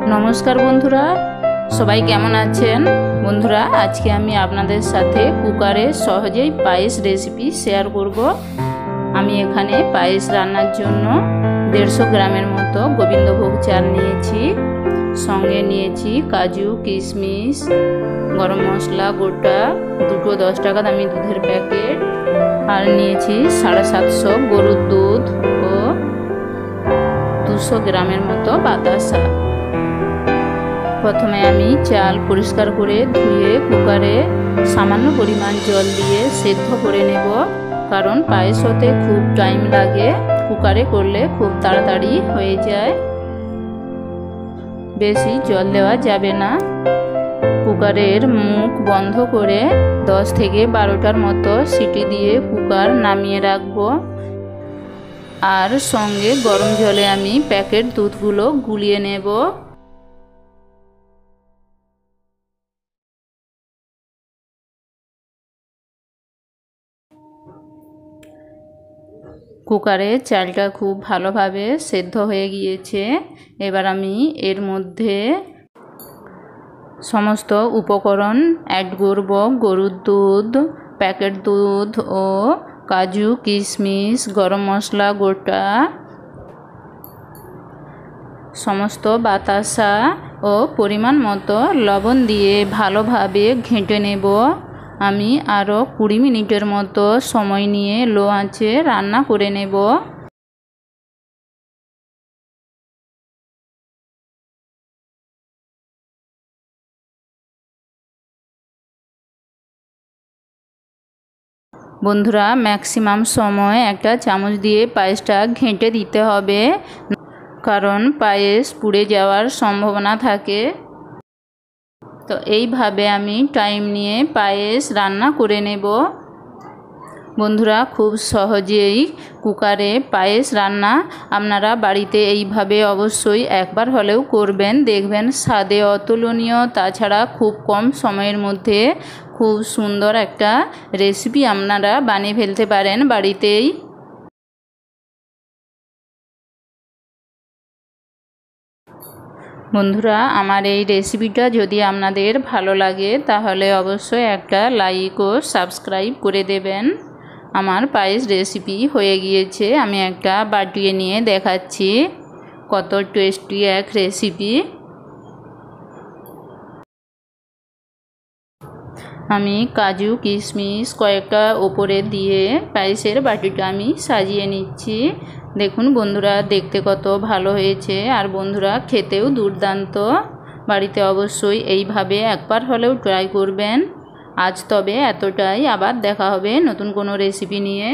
नमस्कार बंधुरा सबाई केमन आछेन। बंधुरा आज के आमी आपनादेर साथे कुकारे सहजेई पायेस रेसिपि शेयर करब। आमी एखाने पायेस रान्नार जोन्नो 150 ग्रामेर मतो गोविंदभोग चाल नियेछि, संगे नियेछि काजू किशमिश गरम मशला गोटा दुटो 10 टाका दामी दूधेर पैकेट और नियेछि 750 गरुर दूध और 200 ग्रामेर मतो बातासा। प्रथमे आमी चाल परिष्कार करे धुए कुकारे सामान्य परिमाण जल दिए सेদ্ধ करे नेब, कारण पायेस होते खूब टाइम लागे, कुकारे करले खूब ताड़ाताड़ी हये जाय, बेशी जल देवा जाबे ना। कुकारेर मुख बंध करे 10 থেকে 12টার मतो सीटी दिए कुकार नामिये राखबो और संगे गरम जले आमी पैकेट दूधगुलो गुलिये नेब। कुकारे चालटा खूब भालोभाबे सेদ্ধ हये गियेछे। एबार आमी एर मध्य समस्त उपकरण ऐड करब। गरुर दूध, पैकेट दूध और काजू किशमिश गरम मशला गोटा समस्त बातासा और परिमाण मतो लवण दिए भालोभाबे घेंटे नेब। आमी आरो 20 मिनिटेर मतो समय निये लो आँचे रान्ना करे नेब। बंधुरा मैक्सिमाम समय एक चामच दिए पायेसटा घेंटे दीते हबे, कारण पायेस पुड़े जावार सम्भावना थाके। तो এই ভাবে আমি টাইম নিয়ে পায়েস রান্না করে নেব। বন্ধুরা খুব সহজেই কুকারে পায়েস রান্না আপনারা বাড়িতে এইভাবে অবশ্যই একবার হলেও করবেন, দেখবেন স্বাদে অতুলনীয়। তাছাড়া খুব কম সময়ের মধ্যে খুব সুন্দর একটা রেসিপি আপনারা বানিয়ে ফেলতে পারেন বাড়িতেই। বন্ধুরা আমার এই রেসিপিটা যদি আপনাদের ভালো লাগে তাহলে অবশ্যই একটা লাইক ও সাবস্ক্রাইব করে দেবেন। আমার পায়েস রেসিপি হয়ে গিয়েছে, আমি একটা বাটিয়ে নিয়ে দেখাচ্ছি কত টেস্টি এক রেসিপি। আমি কাজু কিশমিশ কয়েকটা ওপরে দিয়ে পায়েসের বাটিটা আমি সাজিয়ে নিচ্ছি। দেখুন বন্ধুরা দেখতে কত ভালো হয়েছে, আর বন্ধুরা খেতেও দুর্দান্ত। বাড়িতে অবশ্যই এইভাবে একবার হলেও ট্রাই করবেন। আজ তবে এতটাই, আবার দেখা হবে নতুন কোনো রেসিপি নিয়ে।